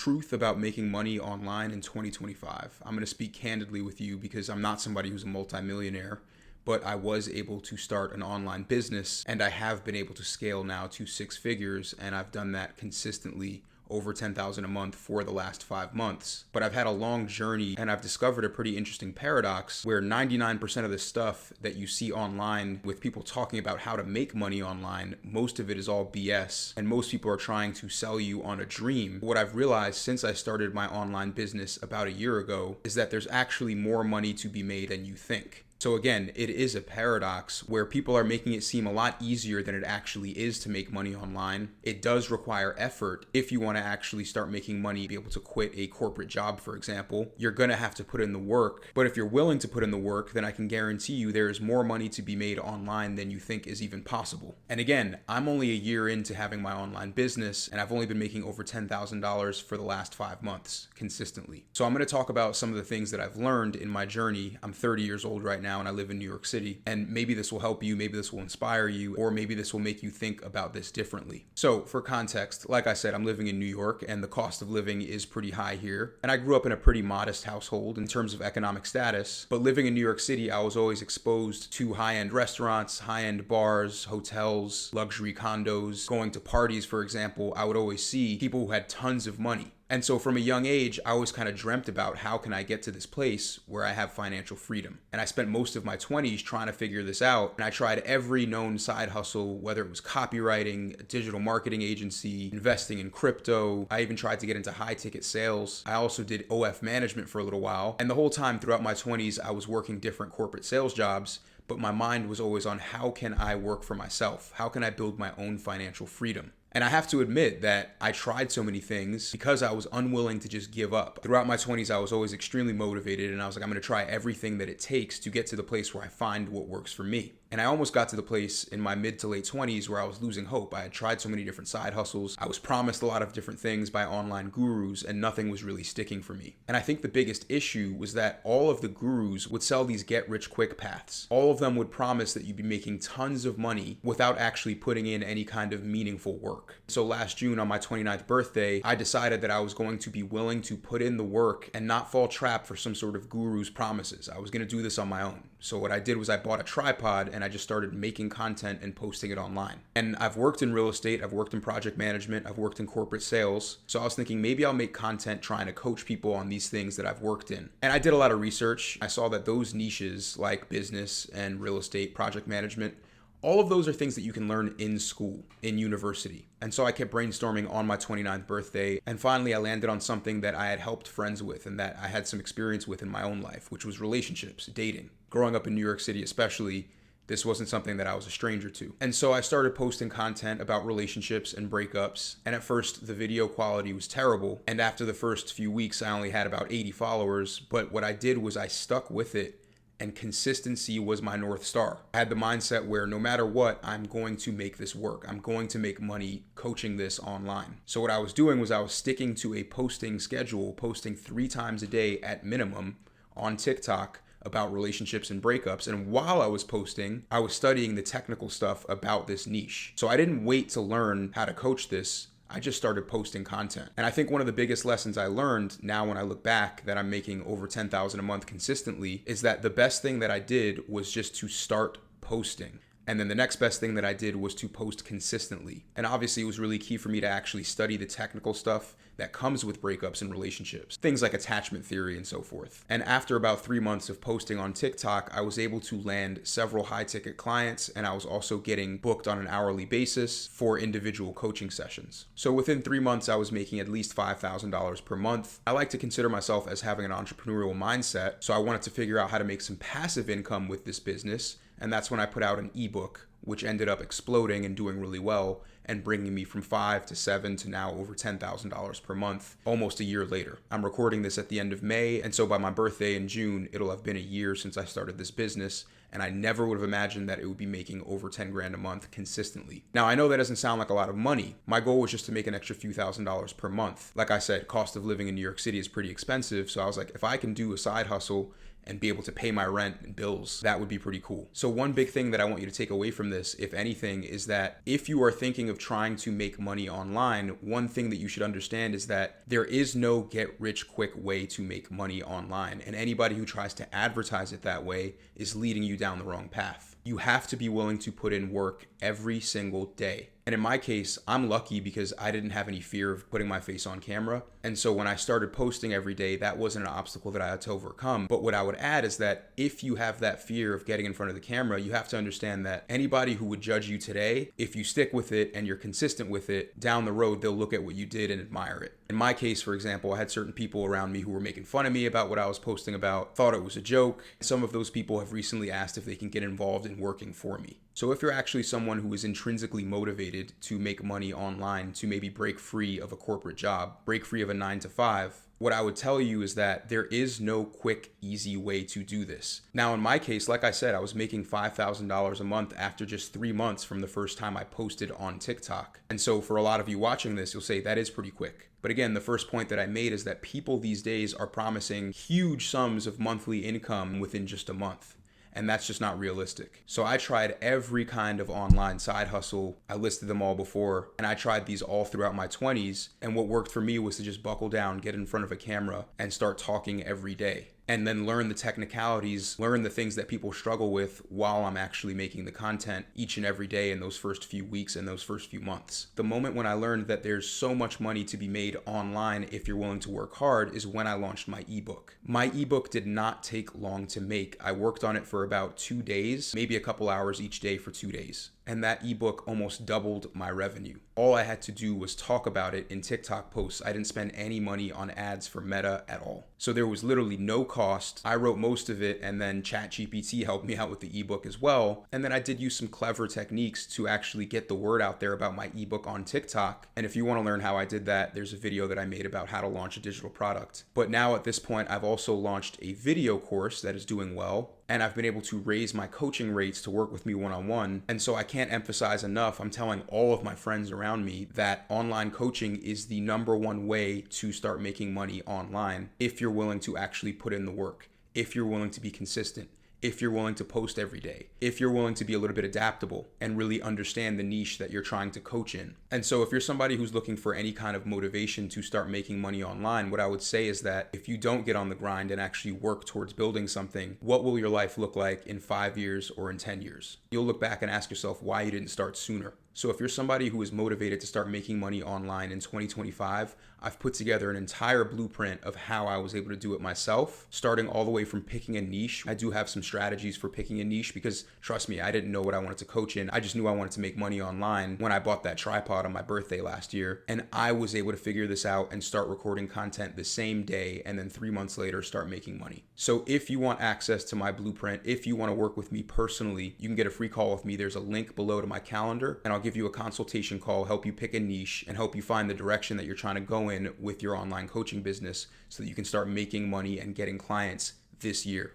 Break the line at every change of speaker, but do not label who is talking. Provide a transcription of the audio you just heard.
truth about making money online in 2025. I'm going to speak candidly with you because I'm not somebody who's a multimillionaire, but I was able to start an online business and I have been able to scale now to six figures, and I've done that consistently over 10,000 a month for the last 5 months. But I've had a long journey and I've discovered a pretty interesting paradox where 99% of the stuff that you see online with people talking about how to make money online, most of it is all BS. And most people are trying to sell you on a dream. What I've realized since I started my online business about a year ago is that there's actually more money to be made than you think. So again, it is a paradox where people are making it seem a lot easier than it actually is to make money online. It does require effort. If you want to actually start making money, be able to quit a corporate job, for example, you're going to have to put in the work. But if you're willing to put in the work, then I can guarantee you there is more money to be made online than you think is even possible. And again, I'm only a year into having my online business, and I've only been making over $10,000 for the last 5 months consistently. So I'm going to talk about some of the things that I've learned in my journey. I'm 30 years old right now and I live in New York City, and maybe this will help you, maybe this will inspire you, or maybe this will make you think about this differently. So for context, like I said, I'm living in New York and the cost of living is pretty high here. And I grew up in a pretty modest household in terms of economic status, but living in New York City, I was always exposed to high-end restaurants, high-end bars, hotels, luxury condos, going to parties, for example. I would always see people who had tons of money. And so from a young age, I always kind of dreamt about how can I get to this place where I have financial freedom. And I spent most of my 20s trying to figure this out. And I tried every known side hustle, whether it was copywriting, a digital marketing agency, investing in crypto. I even tried to get into high ticket sales. I also did OF management for a little while. And the whole time throughout my 20s, I was working different corporate sales jobs. But my mind was always on how can I work for myself? How can I build my own financial freedom? And I have to admit that I tried so many things because I was unwilling to just give up. Throughout my 20s, I was always extremely motivated and I was like, I'm going to try everything that it takes to get to the place where I find what works for me. And I almost got to the place in my mid to late 20s where I was losing hope. I had tried so many different side hustles. I was promised a lot of different things by online gurus and nothing was really sticking for me. And I think the biggest issue was that all of the gurus would sell these get rich quick paths. All of them would promise that you'd be making tons of money without actually putting in any kind of meaningful work. So last June on my 29th birthday, I decided that I was going to be willing to put in the work and not fall trap for some sort of guru's promises. I was going to do this on my own. So what I did was I bought a tripod and I just started making content and posting it online. And I've worked in real estate, I've worked in project management, I've worked in corporate sales. So I was thinking maybe I'll make content trying to coach people on these things that I've worked in. And I did a lot of research. I saw that those niches like business and real estate, project management, all of those are things that you can learn in school, in university. And so I kept brainstorming on my 29th birthday. And finally, I landed on something that I had helped friends with and that I had some experience with in my own life, which was relationships, dating. Growing up in New York City especially, this wasn't something that I was a stranger to. And so I started posting content about relationships and breakups. And at first, the video quality was terrible. And after the first few weeks, I only had about 80 followers. But what I did was I stuck with it. And consistency was my North Star. I had the mindset where no matter what, I'm going to make this work. I'm going to make money coaching this online. So what I was doing was I was sticking to a posting schedule, posting 3 times a day at minimum on TikTok about relationships and breakups. And while I was posting, I was studying the technical stuff about this niche. So I didn't wait to learn how to coach this. I just started posting content. And I think one of the biggest lessons I learned now when I look back that I'm making over 10,000 a month consistently is that the best thing that I did was just to start posting. And then the next best thing that I did was to post consistently. And obviously it was really key for me to actually study the technical stuff that comes with breakups and relationships, things like attachment theory and so forth. And after about 3 months of posting on TikTok, I was able to land several high ticket clients, and I was also getting booked on an hourly basis for individual coaching sessions. So within 3 months, I was making at least $5,000 per month. I like to consider myself as having an entrepreneurial mindset, so I wanted to figure out how to make some passive income with this business. And that's when I put out an ebook, which ended up exploding and doing really well and bringing me from 5 to 7 to now over $10,000 per month, almost a year later. I'm recording this at the end of May, and so by my birthday in June, it'll have been a year since I started this business, And I never would have imagined that it would be making over 10 grand a month consistently. Now, I know that doesn't sound like a lot of money. My goal was just to make an extra few $1,000s per month. Like I said, cost of living in New York City is pretty expensive. So I was like, if I can do a side hustle and be able to pay my rent and bills, that would be pretty cool. So one big thing that I want you to take away from this, if anything, is that if you are thinking of trying to make money online, one thing that you should understand is that there is no get rich quick way to make money online. And anybody who tries to advertise it that way is leading you down the wrong path. You have to be willing to put in work every single day. And in my case, I'm lucky because I didn't have any fear of putting my face on camera. And so when I started posting every day, that wasn't an obstacle that I had to overcome. But what I would add is that if you have that fear of getting in front of the camera, you have to understand that anybody who would judge you today, if you stick with it and you're consistent with it, down the road, they'll look at what you did and admire it. In my case, for example, I had certain people around me who were making fun of me about what I was posting about, thought it was a joke. Some of those people have recently asked if they can get involved in working for me. So if you're actually someone who is intrinsically motivated to make money online, to maybe break free of a corporate job, break free of a 9-to-5, what I would tell you is that there is no quick, easy way to do this. Now, in my case, like I said, I was making $5,000 a month after just 3 months from the first time I posted on TikTok. And so for a lot of you watching this, you'll say that is pretty quick. But again, the first point that I made is that people these days are promising huge sums of monthly income within just a month. And that's just not realistic. So I tried every kind of online side hustle. I listed them all before, and I tried these all throughout my 20s. And what worked for me was to just buckle down, get in front of a camera, and start talking every day. And then learn the technicalities, learn the things that people struggle with while I'm actually making the content each and every day in those first few weeks and those first few months. The moment when I learned that there's so much money to be made online if you're willing to work hard is when I launched my ebook. My ebook did not take long to make. I worked on it for about 2 days, maybe a couple hours each day for 2 days. And that ebook almost doubled my revenue. All I had to do was talk about it in TikTok posts. I didn't spend any money on ads for Meta at all. So there was literally no cost. I wrote most of it, and then ChatGPT helped me out with the ebook as well. And then I did use some clever techniques to actually get the word out there about my ebook on TikTok. And if you want to learn how I did that, there's a video that I made about how to launch a digital product. But now at this point, I've also launched a video course that is doing well. And I've been able to raise my coaching rates to work with me one-on-one. And so I can't emphasize enough, I'm telling all of my friends around me that online coaching is the #1 way to start making money online if you're willing to actually put in the work, if you're willing to be consistent, if you're willing to post every day, if you're willing to be a little bit adaptable and really understand the niche that you're trying to coach in. And so if you're somebody who's looking for any kind of motivation to start making money online, what I would say is that if you don't get on the grind and actually work towards building something, what will your life look like in 5 years or in 10 years? You'll look back and ask yourself why you didn't start sooner. So if you're somebody who is motivated to start making money online in 2025, I've put together an entire blueprint of how I was able to do it myself, starting all the way from picking a niche. I do have some strategies for picking a niche because trust me, I didn't know what I wanted to coach in. I just knew I wanted to make money online when I bought that tripod on my birthday last year. And I was able to figure this out and start recording content the same day, and then 3 months later start making money. So if you want access to my blueprint, if you want to work with me personally, you can get a free call with me. There's a link below to my calendar, and I'll give you a consultation call, help you pick a niche, and help you find the direction that you're trying to go in with your online coaching business so that you can start making money and getting clients this year.